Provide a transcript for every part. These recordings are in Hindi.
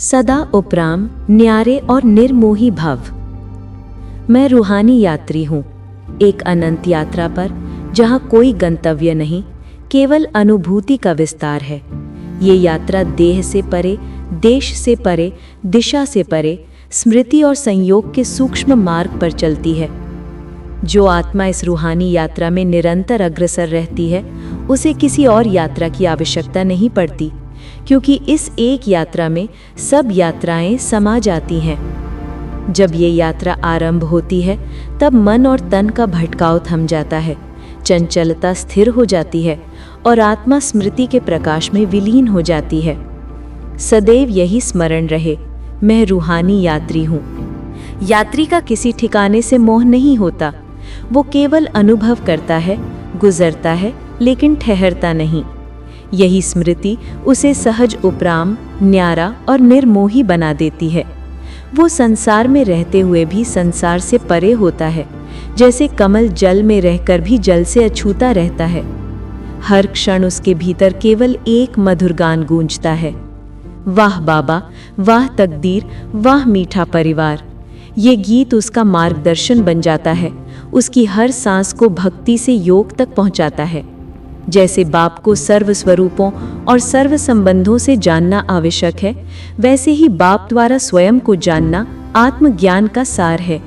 सदा उपराम, न्यारे और निर्मोही भव। मैं रूहानी यात्री हूँ, एक अनंत यात्रा पर जहाँ कोई गंतव्य नहीं, केवल अनुभूति का विस्तार है। ये यात्रा देह से परे, देश से परे, दिशा से परे, स्मृति और संयोग के सूक्ष्म मार्ग पर चलती है। जो आत्मा इस रूहानी यात्रा में निरंतर अग्रसर रहती है, उसे किसी और यात्रा की आवश्यकता नहीं पड़ती, क्योंकि इस एक यात्रा में सब यात्राएं समा जाती हैं। जब ये यात्रा आरंभ होती है, तब मन और तन का भटकाव थम जाता है, चंचलता स्थिर हो जाती है और आत्मा स्मृति के प्रकाश में विलीन हो जाती है। सदैव यही स्मरण रहे, मैं रूहानी यात्री हूँ। यात्री का किसी ठिकाने से मोह नहीं होता, वो केवल अनुभव करता है, गुजरता है, लेकिन ठहरता नहीं। यही स्मृति उसे सहज उपराम, न्यारा और निर्मोही बना देती है। वो संसार में रहते हुए भी संसार से परे होता है, जैसे कमल जल में रहकर भी जल से अछूता रहता है। हर क्षण उसके भीतर केवल एक मधुर गान गूंजता है, वाह बाबा, वाह तकदीर, वाह मीठा परिवार। ये गीत उसका मार्गदर्शन बन जाता है, उसकी हर सांस को भक्ति से योग तक पहुंचाता है। जैसे बाप को सर्व स्वरूपों और सर्व संबंधों से जानना आवश्यक है, वैसे ही बाप द्वारा स्वयं को जानना आत्मज्ञान का सार है।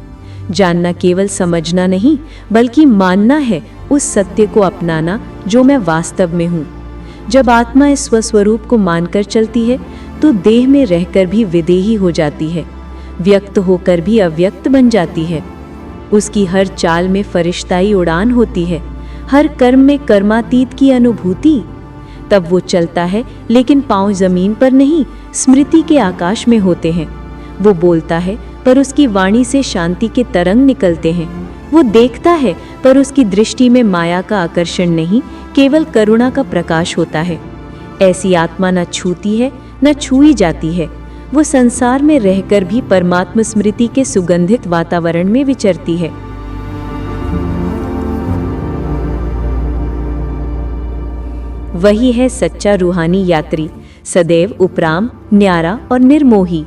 जानना केवल समझना नहीं, बल्कि मानना है, उस सत्य को अपनाना जो मैं वास्तव में हूँ। जब आत्मा इस स्वस्वरूप को मानकर चलती है, तो देह में रहकर भी विदेही हो जाती है, व्यक्त होकर भी अव्यक्त बन जाती है। उसकी हर चाल में फरिश्ताई उड़ान होती है, हर कर्म में कर्मातीत की अनुभूति। तब वो चलता है, लेकिन पांव जमीन पर नहीं, स्मृति के आकाश में होते हैं। वो बोलता है, पर उसकी वाणी से शांति के तरंग निकलते हैं। वो देखता है, पर उसकी दृष्टि में माया का आकर्षण नहीं, केवल करुणा का प्रकाश होता है। ऐसी आत्मा न छूती है, न छुई जाती है। वो संसार में रहकर भी परमात्मा स्मृति के सुगंधित वातावरण में विचरती है। वही है सच्चा रूहानी यात्री, सदैव उपराम, न्यारा और निर्मोही।